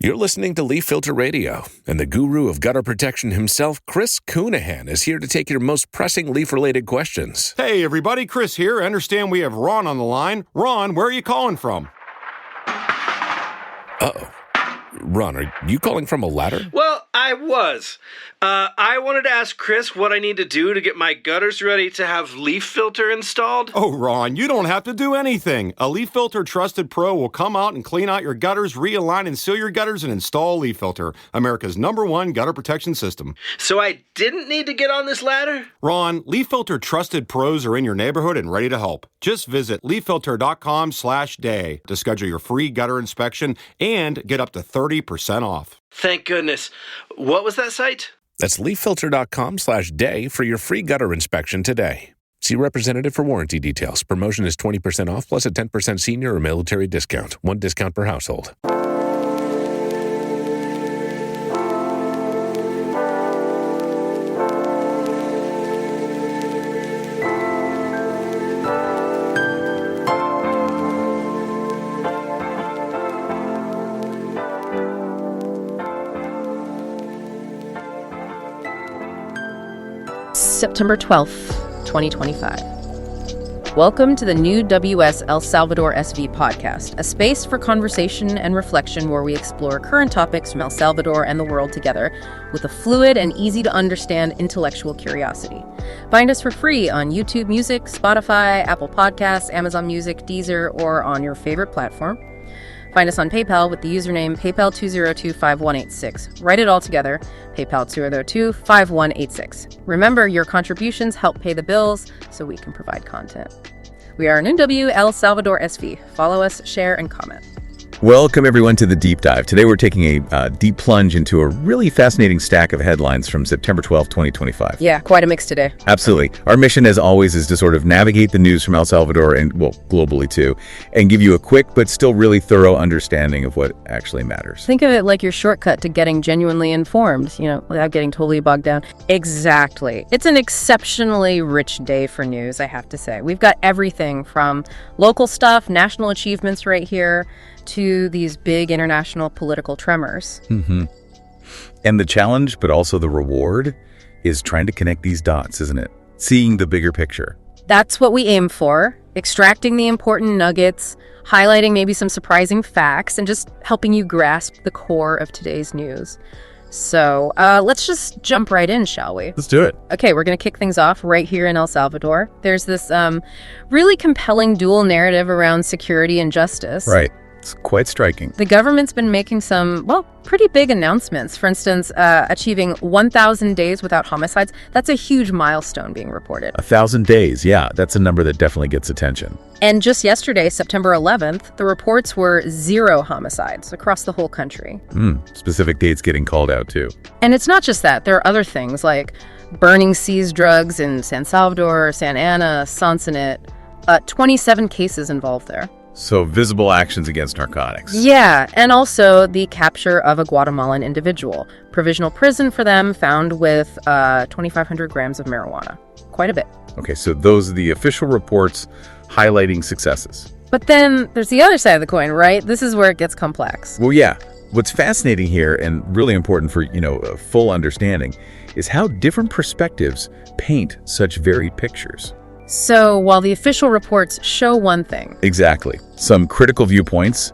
You're listening to Leaf Filter Radio, and the guru of gutter protection himself, Chris Coonahan, is here to take your most pressing leaf-related questions. Hey, everybody, Chris here. I understand we have Ron on the line. Ron, where are you calling from? Uh-oh. Ron, are you calling from a ladder? Well, I was. I wanted to ask Chris what I need to do to get my gutters ready to have leaf filter installed. Oh, Ron, you don't have to do anything. A Leaf Filter Trusted Pro will come out and clean out your gutters, realign and seal your gutters, and install Leaf Filter, America's #1 gutter protection system. So I didn't need to get on this ladder? Ron, Leaf Filter Trusted Pros are in your neighborhood and ready to help. Just visit leaffilter.com/day to schedule your free gutter inspection and get up to 30% off. Thank goodness. What was that site? That's leaffilter.com/day for your free gutter inspection today. See representative for warranty details. Promotion is 20% off plus a 10% senior or military discount. One discount per household. September 12th, 2025. Welcome to the new WS El Salvador SV podcast, a space for conversation and reflection where we explore current topics from El Salvador and the world together with a fluid and easy to understand intellectual curiosity. Find us for free on YouTube Music, Spotify, Apple Podcasts, Amazon Music, Deezer, or on your favorite platform. Find us on PayPal with the username PayPal2025186. Write it all together, PayPal2025186. Remember, your contributions help pay the bills so we can provide content. We are NW El Salvador SV. Follow us, share, and comment. Welcome, everyone, to the Deep Dive. Today, we're taking a deep plunge into a really fascinating stack of headlines from September 12th, 2025. Yeah, quite a mix today. Absolutely. Our mission, as always, is to sort of navigate the news from El Salvador and, well, globally, too, and give you a quick but still really thorough understanding of what actually matters. Think of it like your shortcut to getting genuinely informed, without getting totally bogged down. Exactly. It's an exceptionally rich day for news, I have to say. We've got everything from local stuff, national achievements right here, to these big international political tremors. Mm-hmm. And the challenge, but also the reward, is trying to connect these dots, isn't it? Seeing the bigger picture. That's what we aim for, extracting the important nuggets, highlighting maybe some surprising facts, and just helping you grasp the core of today's news. So let's just jump right in, shall we? Let's do it. Okay, we're going to kick things off right here in El Salvador. There's this really compelling dual narrative around security and justice. Right. It's quite striking. The government's been making some, pretty big announcements. For instance, achieving 1,000 days without homicides. That's a huge milestone being reported. 1,000 days, yeah. That's a number that definitely gets attention. And just yesterday, September 11th, the reports were 0 homicides across the whole country. Specific dates getting called out, too. And it's not just that. There are other things like burning seized drugs in San Salvador, San Ana, Sonsonate. 27 cases involved there. So visible actions against narcotics. Yeah, and also the capture of a Guatemalan individual. Provisional prison for them found with 2,500 grams of marijuana. Quite a bit. Okay, so those are the official reports highlighting successes. But then there's the other side of the coin, right? This is where it gets complex. Well, yeah. What's fascinating here and really important for, a full understanding is how different perspectives paint such varied pictures. So while the official reports show one thing. Exactly. Some critical viewpoints,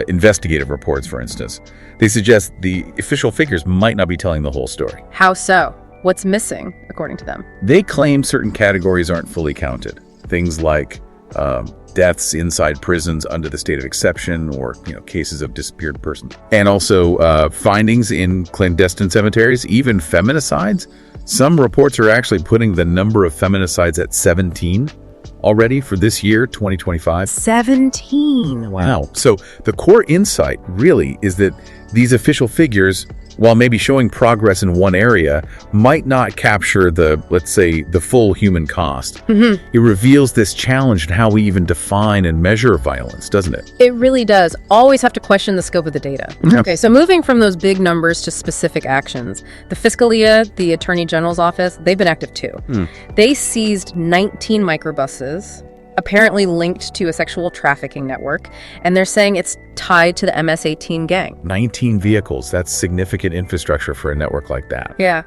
investigative reports, for instance, they suggest the official figures might not be telling the whole story. How so? What's missing, according to them? They claim certain categories aren't fully counted. Things like deaths inside prisons under the state of exception or, cases of disappeared persons. And also findings in clandestine cemeteries, even feminicides. Some reports are actually putting the number of feminicides at 17 already for this year, 2025. 17. Wow. So the core insight really is that these official figures, while maybe showing progress in one area, might not capture the, let's say, the full human cost. Mm-hmm. It reveals this challenge in how we even define and measure violence, doesn't it? It really does. Always have to question the scope of the data. Yeah. Okay, so moving from those big numbers to specific actions, the Fiscalia, the Attorney General's office, they've been active too. They seized 19 microbuses, apparently linked to a sexual trafficking network, and they're saying it's tied to the MS-18 gang. 19 vehicles. That's significant infrastructure for a network like that. Yeah.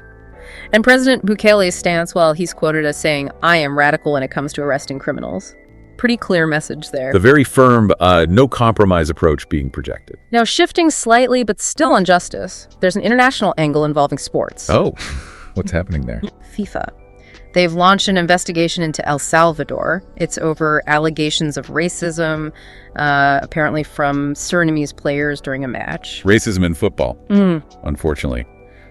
And President Bukele's stance, well, he's quoted as saying, "I am radical when it comes to arresting criminals." Pretty clear message there. The very firm, no compromise approach being projected. Now, shifting slightly, but still on justice, there's an international angle involving sports. Oh, what's happening there? FIFA. They've launched an investigation into El Salvador. It's over allegations of racism, apparently from Surinamese players during a match. Racism in football, unfortunately.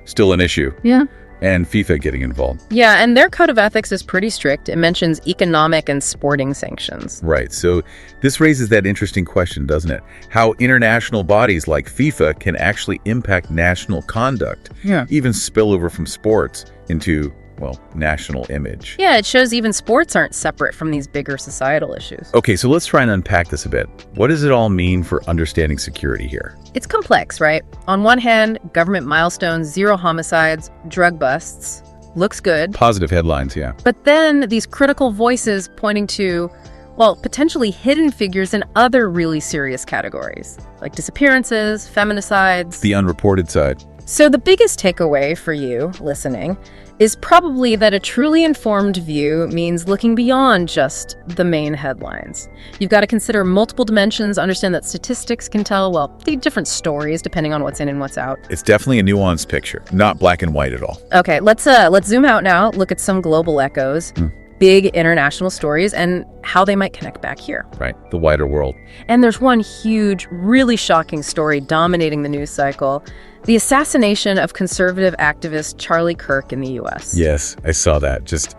Still an issue. Yeah. And FIFA getting involved. Yeah, and their code of ethics is pretty strict. It mentions economic and sporting sanctions. Right. So this raises that interesting question, doesn't it? How international bodies like FIFA can actually impact national conduct. Yeah. Even spill over from sports into, well, national image. Yeah, it shows even sports aren't separate from these bigger societal issues. Okay, so let's try and unpack this a bit. What does it all mean for understanding security here? It's complex, right? On one hand, government milestones, 0 homicides, drug busts. Looks good. Positive headlines, yeah. But then these critical voices pointing to, well, potentially hidden figures in other really serious categories, like disappearances, feminicides. The unreported side. So the biggest takeaway for you listening is probably that a truly informed view means looking beyond just the main headlines. You've got to consider multiple dimensions, understand that statistics can tell, well, the different stories depending on what's in and what's out. It's definitely a nuanced picture, not black and white at all. Okay, let's zoom out now, look at some global echoes, big international stories, and how they might connect back here. Right, the wider world. And there's one huge, really shocking story dominating the news cycle. The assassination of conservative activist Charlie Kirk in the U.S. Yes, I saw that. Just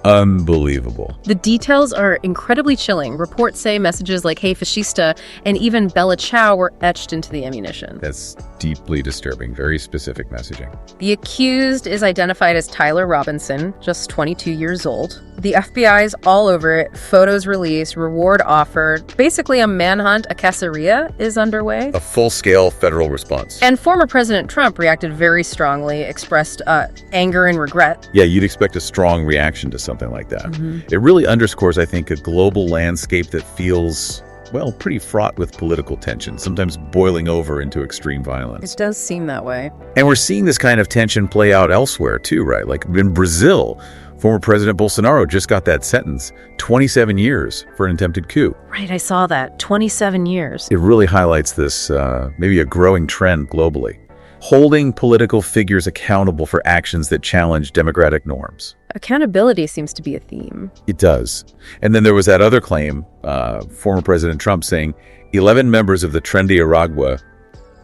unbelievable. The details are incredibly chilling. Reports say messages like "Hey, fascista," and even "Bella Ciao" were etched into the ammunition. That's deeply disturbing. Very specific messaging. The accused is identified as Tyler Robinson, just 22 years old. The FBI's all over it. Photos released, reward offered. Basically, a manhunt, a caceria is underway. A full-scale federal response. And former President Trump reacted very strongly, expressed anger and regret. Yeah, you'd expect a strong reaction to something like that. It really underscores, I think, a global landscape that feels, well, pretty fraught with political tension, sometimes boiling over into extreme violence. It does seem that way. And we're seeing this kind of tension play out elsewhere too, right? Like in Brazil, former President Bolsonaro just got that sentence, 27 years for an attempted coup. Right, I saw that. 27 years. It really highlights this, maybe a growing trend globally. Holding political figures accountable for actions that challenge democratic norms. Accountability seems to be a theme. It does. And then there was that other claim, former President Trump saying 11 members of the Trendy Aragua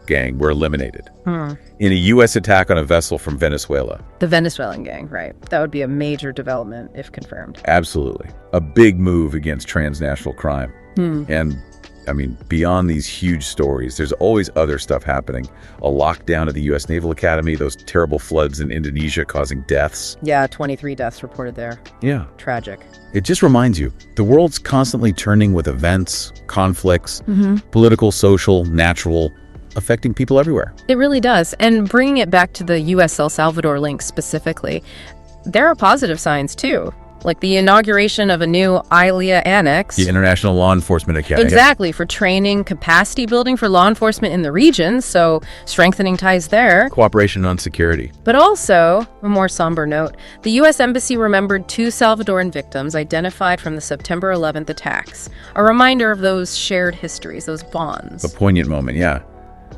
gang were eliminated in a U.S. attack on a vessel from Venezuela. The Venezuelan gang, right. That would be a major development if confirmed. Absolutely. A big move against transnational crime. And I mean, beyond these huge stories, there's always other stuff happening. A lockdown at the U.S. Naval Academy, those terrible floods in Indonesia causing deaths. Yeah, 23 deaths reported there. Yeah. Tragic. It just reminds you, the world's constantly turning with events, conflicts, political, social, natural, affecting people everywhere. It really does. And bringing it back to the U.S. El Salvador link specifically, there are positive signs too. Like the inauguration of a new ILEA annex. The International Law Enforcement Academy. Exactly, for training, capacity building for law enforcement in the region, so strengthening ties there. Cooperation on security. But also, a more somber note, the U.S. Embassy remembered 2 Salvadoran victims identified from the September 11th attacks. A reminder of those shared histories, those bonds. A poignant moment, yeah.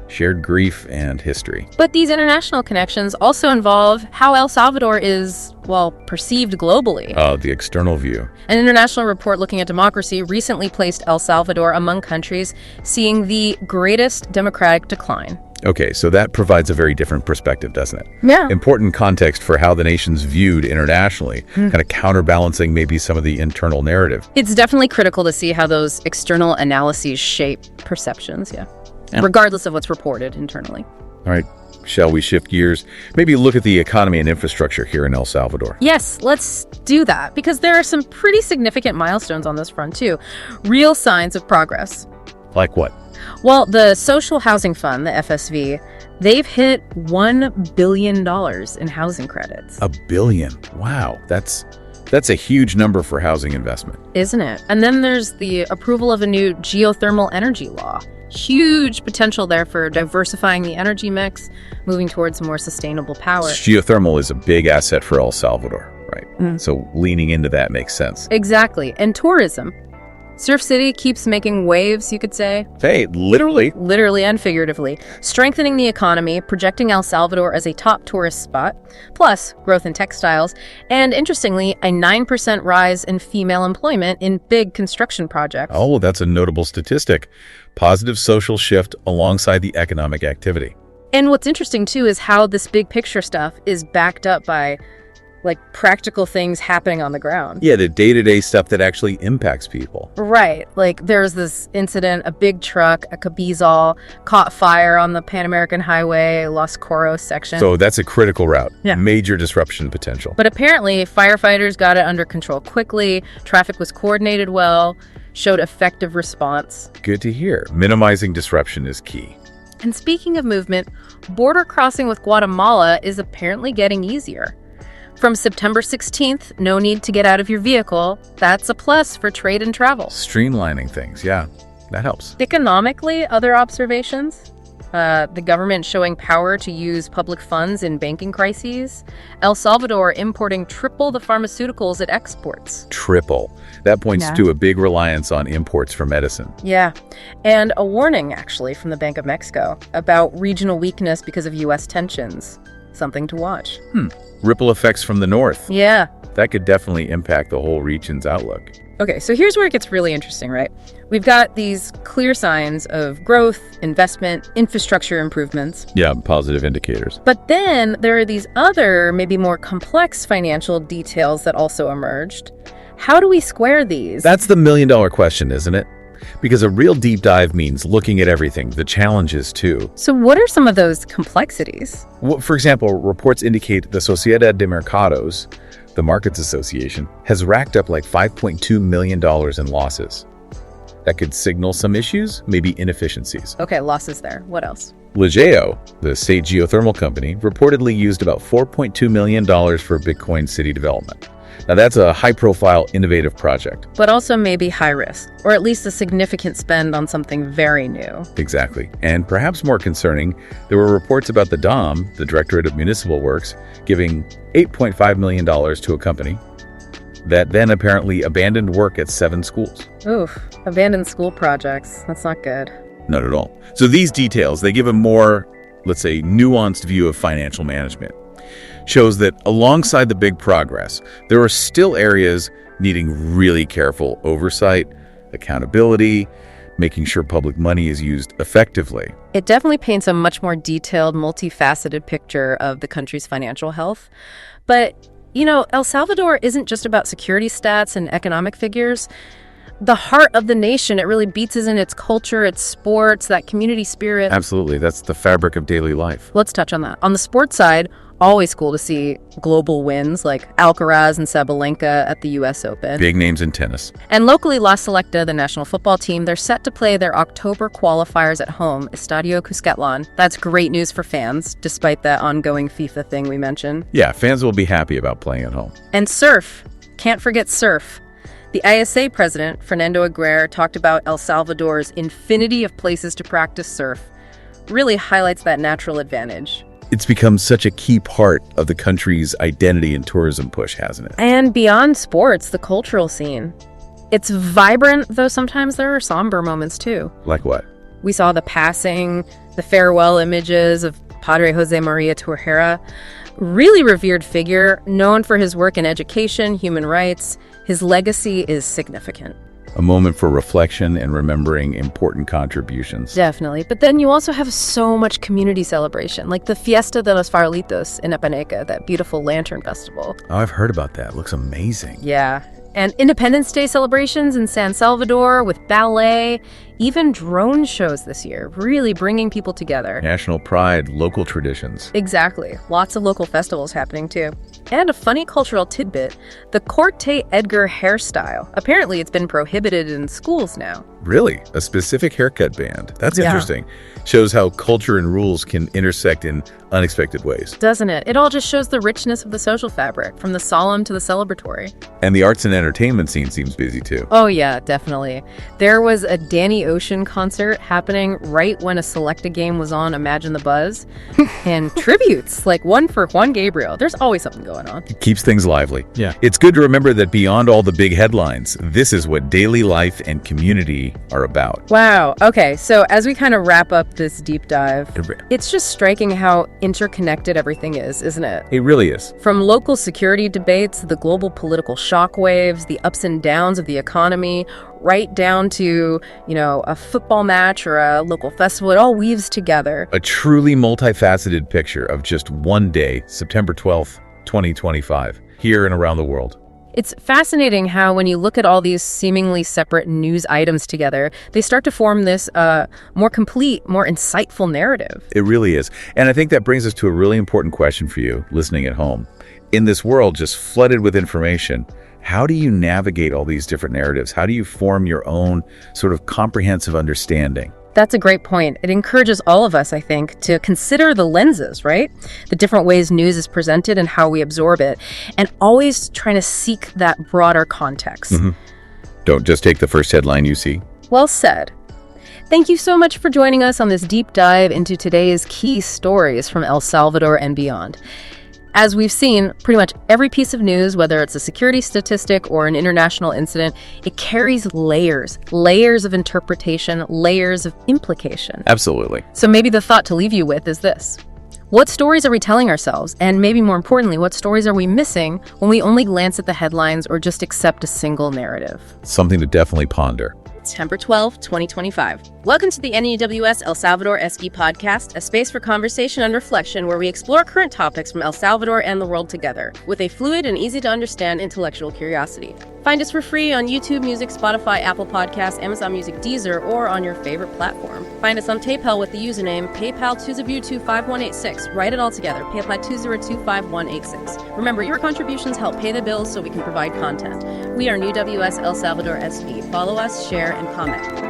Shared grief and history. But these international connections also involve how El Salvador is, well, perceived globally. Oh, the external view. An international report looking at democracy recently placed El Salvador among countries seeing the greatest democratic decline. Okay, so that provides a very different perspective, doesn't it? Yeah. Important context for how the nation's viewed internationally, kind of counterbalancing maybe some of the internal narrative. It's definitely critical to see how those external analyses shape perceptions, yeah. Regardless of what's reported internally. All right, shall we shift gears? Maybe look at the economy and infrastructure here in El Salvador. Yes, let's do that, because there are some pretty significant milestones on this front too. Real signs of progress. Like what? Well, the Social Housing Fund, the FSV, they've hit $1 billion in housing credits. $1 billion. Wow, that's That's a huge number for housing investment. Isn't it? And then there's the approval of a new geothermal energy law. Huge potential there for diversifying the energy mix, moving towards more sustainable power. Geothermal is a big asset for El Salvador, right? So leaning into that makes sense. Exactly. And tourism. Surf City keeps making waves, you could say. Hey, literally. Literally and figuratively. Strengthening the economy, projecting El Salvador as a top tourist spot, plus growth in textiles, and interestingly, a 9% rise in female employment in big construction projects. Oh, that's a notable statistic. Positive social shift alongside the economic activity. And what's interesting, too, is how this big picture stuff is backed up by practical things happening on the ground. Yeah, the day-to-day stuff that actually impacts people. Right. There's this incident, a big truck, a cabizal, caught fire on the Pan American Highway, Los Coros section. So that's a critical route. Yeah. Major disruption potential. But apparently, firefighters got it under control quickly, traffic was coordinated well, showed effective response. Good to hear. Minimizing disruption is key. And speaking of movement, border crossing with Guatemala is apparently getting easier. From September 16th, no need to get out of your vehicle. That's a plus for trade and travel. Streamlining things, yeah, that helps. Economically, other observations? The government showing power to use public funds in banking crises. El Salvador importing triple the pharmaceuticals it exports. Triple. That points to a big reliance on imports for medicine. Yeah. And a warning, actually, from the Bank of Mexico about regional weakness because of U.S. tensions. Something to watch. Ripple effects from the north. Yeah. That could definitely impact the whole region's outlook. Okay, so here's where it gets really interesting, right? We've got these clear signs of growth, investment, infrastructure improvements. Yeah, positive indicators. But then there are these other, maybe more complex financial details that also emerged. How do we square these? That's the million-dollar question, isn't it? Because a real deep dive means looking at everything, the challenges too. So what are some of those complexities? Well, for example, reports indicate the Sociedad de Mercados, the Markets Association, has racked up $5.2 million in losses. That could signal some issues, maybe inefficiencies. Okay, losses there. What else? Legeo, the state geothermal company, reportedly used about $4.2 million for Bitcoin city development. Now that's a high-profile, innovative project. But also maybe high risk, or at least a significant spend on something very new. Exactly. And perhaps more concerning, there were reports about the DOM, the Directorate of Municipal Works, giving $8.5 million to a company that then apparently abandoned work at 7 schools. Oof, abandoned school projects. That's not good. Not at all. So these details, they give a more, let's say, nuanced view of financial management. Shows that alongside the big progress, there are still areas needing really careful oversight, accountability, making sure public money is used effectively. It definitely paints a much more detailed, multifaceted picture of the country's financial health. But, El Salvador isn't just about security stats and economic figures. The heart of the nation, it really beats in its culture, its sports, that community spirit. Absolutely. That's the fabric of daily life. Let's touch on that. On the sports side, always cool to see global wins like Alcaraz and Sabalenka at the U.S. Open. Big names in tennis. And locally, La Selecta, the national football team, they're set to play their October qualifiers at home, Estadio Cuscatlán. That's great news for fans, despite that ongoing FIFA thing we mentioned. Yeah, fans will be happy about playing at home. And surf. Can't forget surf. The ISA president, Fernando Aguirre, talked about El Salvador's infinity of places to practice surf. Really highlights that natural advantage. It's become such a key part of the country's identity and tourism push, hasn't it? And beyond sports, the cultural scene. It's vibrant, though sometimes there are somber moments too. Like what? We saw the passing, the farewell images of Padre Jose Maria Torrejera. Really revered figure, known for his work in education, human rights. His legacy is significant. A moment for reflection and remembering important contributions. Definitely. But then you also have so much community celebration, like the Fiesta de los Farolitos in Apaneca, that beautiful lantern festival. Oh, I've heard about that. It looks amazing. Yeah. And Independence Day celebrations in San Salvador with ballet, Even drone shows this year, really bringing people together. National pride, local traditions. Exactly. Lots of local festivals happening too. And a funny cultural tidbit, the Corte Edgar hairstyle. Apparently it's been prohibited in schools now. Really? A specific haircut band? That's Yeah. interesting. Shows how culture and rules can intersect in unexpected ways. Doesn't it? It all just shows the richness of the social fabric, from the solemn to the celebratory. And the arts and entertainment scene seems busy too. Oh yeah, definitely. There was a Danny Ocean concert happening right when a Selecta game was on Imagine the Buzz. And tributes, like one for Juan Gabriel. There's always something going on. It keeps things lively. Yeah. It's good to remember that beyond all the big headlines, this is what daily life and community are about. Wow. Okay, so as we kind of wrap up this deep dive, it's just striking how interconnected everything is, isn't it? It really is. From local security debates, the global political shockwaves, the ups and downs of the economy, right down to, a football match or a local festival, it all weaves together. A truly multifaceted picture of just one day, September 12th, 2025, here and around the world. It's fascinating how when you look at all these seemingly separate news items together, they start to form this more complete, more insightful narrative. It really is. And I think that brings us to a really important question for you listening at home. In this world just flooded with information, how do you navigate all these different narratives? How do you form your own sort of comprehensive understanding? That's a great point. It encourages all of us, I think, to consider the lenses, right? The different ways news is presented and how we absorb it, and always trying to seek that broader context. Don't just take the first headline you see. Well said. Thank you so much for joining us on this deep dive into today's key stories from El Salvador and beyond. As we've seen, pretty much every piece of news, whether it's a security statistic or an international incident, it carries layers of interpretation, layers of implication. Absolutely. So maybe the thought to leave you with is this. What stories are we telling ourselves? And maybe more importantly, what stories are we missing when we only glance at the headlines or just accept a single narrative? Something to definitely ponder. September 12, 2025. Welcome to the NEWS El Salvador SV podcast, a space for conversation and reflection where we explore current topics from El Salvador and the world together, with a fluid and easy-to-understand intellectual curiosity. Find us for free on YouTube Music, Spotify, Apple Podcasts, Amazon Music, Deezer, or on your favorite platform. Find us on PayPal with the username PayPal2025186. Write it all together, PayPal2025186. Remember, your contributions help pay the bills so we can provide content. We are New WS El Salvador SV. Follow us, share, and comment.